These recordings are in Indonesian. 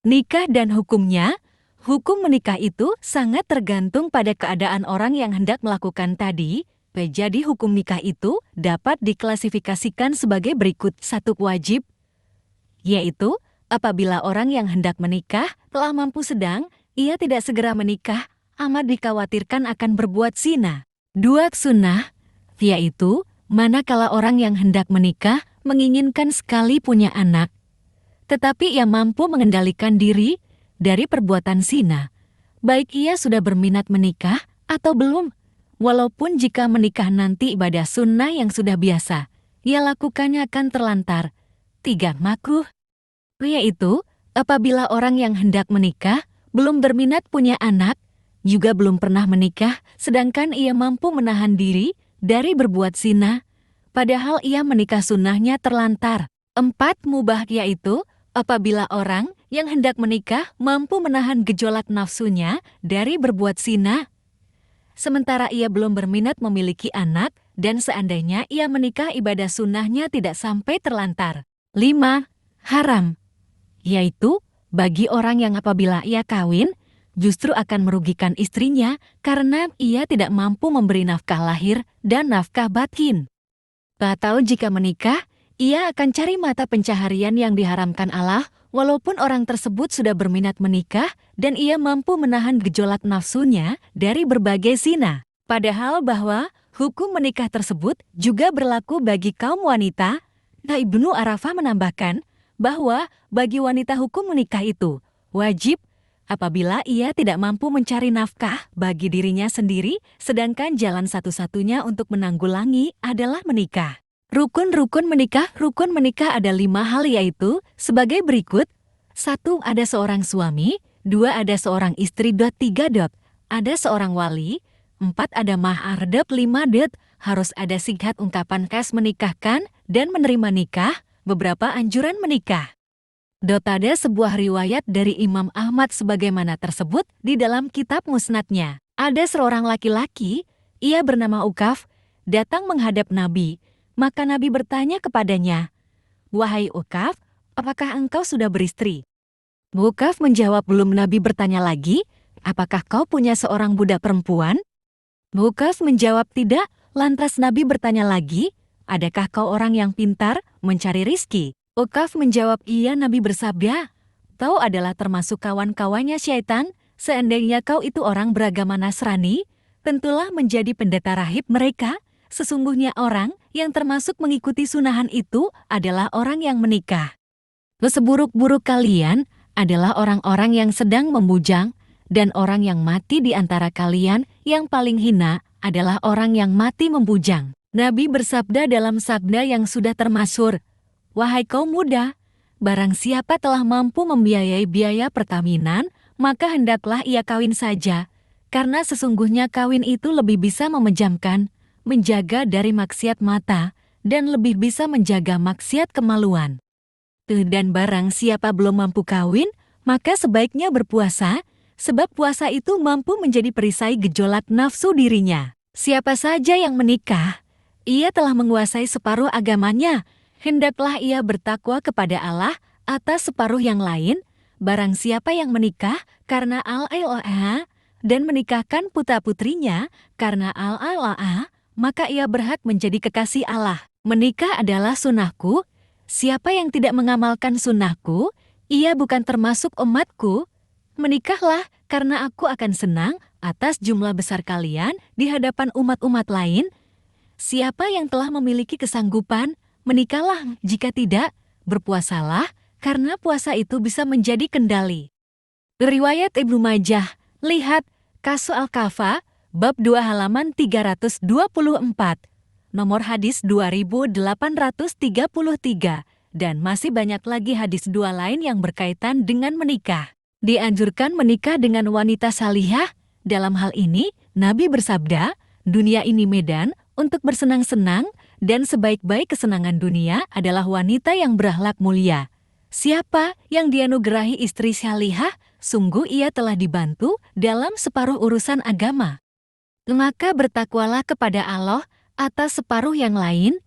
Nikah dan hukumnya. Hukum menikah itu sangat tergantung pada keadaan orang yang hendak melakukan tadi. Jadi hukum nikah itu dapat diklasifikasikan sebagai berikut. 1. Wajib, yaitu apabila orang yang hendak menikah telah mampu sedang ia tidak segera menikah, amat dikhawatirkan akan berbuat zina. 2. Sunnah, yaitu manakala orang yang hendak menikah menginginkan sekali punya anak, tetapi ia mampu mengendalikan diri dari perbuatan zina, baik ia sudah berminat menikah atau belum. Walaupun jika menikah nanti ibadah sunnah yang sudah biasa, ia lakukannya akan terlantar. 3. Makruh, yaitu apabila orang yang hendak menikah belum berminat punya anak, juga belum pernah menikah, sedangkan ia mampu menahan diri dari berbuat zina, padahal ia menikah sunnahnya terlantar. 4. Mubah, yaitu apabila orang yang hendak menikah mampu menahan gejolak nafsunya dari berbuat zina, sementara ia belum berminat memiliki anak, dan seandainya ia menikah ibadah sunnahnya tidak sampai terlantar. 5. Haram, yaitu bagi orang yang apabila ia kawin, justru akan merugikan istrinya karena ia tidak mampu memberi nafkah lahir dan nafkah batin. Atau jika menikah, ia akan cari mata pencaharian yang diharamkan Allah, walaupun orang tersebut sudah berminat menikah dan ia mampu menahan gejolak nafsunya dari berbagai zina. Padahal bahwa hukum menikah tersebut juga berlaku bagi kaum wanita. Nah, Ibnu Arafah menambahkan bahwa bagi wanita hukum menikah itu wajib apabila ia tidak mampu mencari nafkah bagi dirinya sendiri, sedangkan jalan satu-satunya untuk menanggulangi adalah menikah. Rukun-rukun menikah. Rukun menikah ada 5 hal, yaitu sebagai berikut. 1. Ada seorang suami. 2. Ada seorang istri. 3. Ada seorang wali. 4. Ada mahar. 5. Harus ada sigat ungkapan kas menikahkan dan menerima nikah. Beberapa anjuran menikah. Ada sebuah riwayat dari Imam Ahmad sebagaimana tersebut di dalam kitab musnadnya. Ada seorang laki-laki, ia bernama Ukaf, datang menghadap Nabi. Maka Nabi bertanya kepadanya, "Wahai Ukaf, apakah engkau sudah beristri?" Ukaf menjawab, "Belum." Nabi bertanya lagi, "Apakah kau punya seorang budak perempuan?" Ukaf menjawab, "Tidak." Lantas Nabi bertanya lagi, "Adakah kau orang yang pintar mencari rizki?" Ukaf menjawab, "Iya." Nabi bersabda, "Kau adalah termasuk kawan-kawannya syaitan. Seandainya kau itu orang beragama Nasrani, tentulah menjadi pendeta rahib mereka. Sesungguhnya orang yang termasuk mengikuti sunahan itu adalah orang yang menikah. Seburuk-buruk kalian adalah orang-orang yang sedang membujang, dan orang yang mati di antara kalian yang paling hina adalah orang yang mati membujang." Nabi bersabda dalam sabda yang sudah termasyhur, "Wahai kaum muda, barang siapa telah mampu membiayai biaya perkawinan, maka hendaklah ia kawin saja, karena sesungguhnya kawin itu lebih bisa memejamkan, menjaga dari maksiat mata, dan lebih bisa menjaga maksiat kemaluan. Dan barang siapa belum mampu kawin, maka sebaiknya berpuasa, sebab puasa itu mampu menjadi perisai gejolak nafsu dirinya. Siapa saja yang menikah, ia telah menguasai separuh agamanya. Hendaklah ia bertakwa kepada Allah atas separuh yang lain. Barang siapa yang menikah karena al-ilaha dan menikahkan putra-putrinya karena al-ilaha, maka ia berhak menjadi kekasih Allah. Menikah adalah sunnahku. Siapa yang tidak mengamalkan sunnahku, ia bukan termasuk umatku. Menikahlah karena aku akan senang atas jumlah besar kalian di hadapan umat-umat lain. Siapa yang telah memiliki kesanggupan, menikahlah. Jika tidak, berpuasalah, karena puasa itu bisa menjadi kendali. Riwayat Ibnu Majah, lihat Kasu Al-Kafa, bab 2 halaman 324, nomor hadis 2833, dan masih banyak lagi hadis 2 lain yang berkaitan dengan menikah. Dianjurkan menikah dengan wanita salihah. Dalam hal ini, Nabi bersabda, dunia ini medan untuk bersenang-senang, dan sebaik-baik kesenangan dunia adalah wanita yang berakhlak mulia. Siapa yang dianugerahi istri salihah, sungguh ia telah dibantu dalam separuh urusan agama. Maka bertakwalah kepada Allah atas separuh yang lain.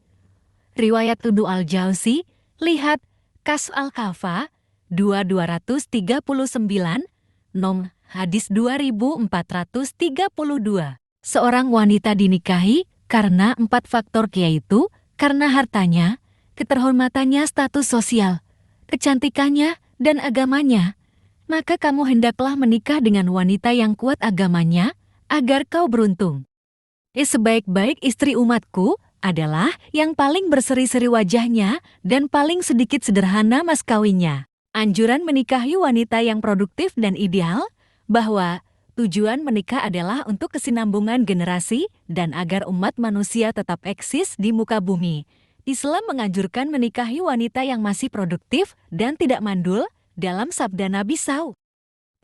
Riwayat Ibnu Al-Jauzi, lihat Kas Al-Kafa, 239, Nom. Hadis 2432. Seorang wanita dinikahi karena 4 faktor yaitu karena hartanya, keterhormatannya, status sosial, kecantikannya, dan agamanya. Maka kamu hendaklah menikah dengan wanita yang kuat agamanya, agar kau beruntung. Sebaik-baik istri umatku adalah yang paling berseri-seri wajahnya dan paling sedikit sederhana mas kawinnya. Anjuran menikahi wanita yang produktif dan ideal, bahwa tujuan menikah adalah untuk kesinambungan generasi dan agar umat manusia tetap eksis di muka bumi. Islam menganjurkan menikahi wanita yang masih produktif dan tidak mandul dalam sabda Nabi SAW.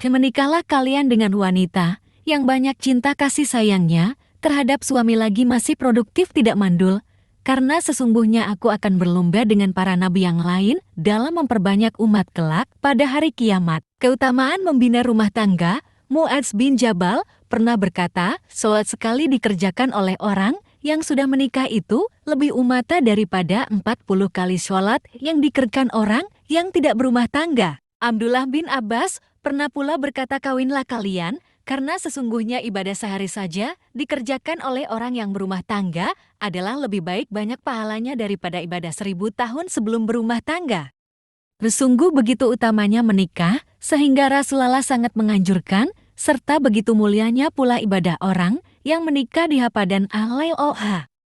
Menikahlah kalian dengan wanita yang banyak cinta kasih sayangnya terhadap suami lagi masih produktif tidak mandul, karena sesungguhnya aku akan berlomba dengan para nabi yang lain dalam memperbanyak umat kelak pada hari kiamat. Keutamaan membina rumah tangga. Mu'adz bin Jabal pernah berkata, sholat sekali dikerjakan oleh orang yang sudah menikah itu lebih umata daripada 40 kali sholat yang dikerjakan orang yang tidak berumah tangga. Abdullah bin Abbas pernah pula berkata, kawinlah kalian, karena sesungguhnya ibadah sehari saja dikerjakan oleh orang yang berumah tangga adalah lebih baik banyak pahalanya daripada ibadah 1000 tahun sebelum berumah tangga. Sungguh begitu utamanya menikah, sehingga Rasulullah sangat menganjurkan, serta begitu mulianya pula ibadah orang yang menikah di hadapan Allah.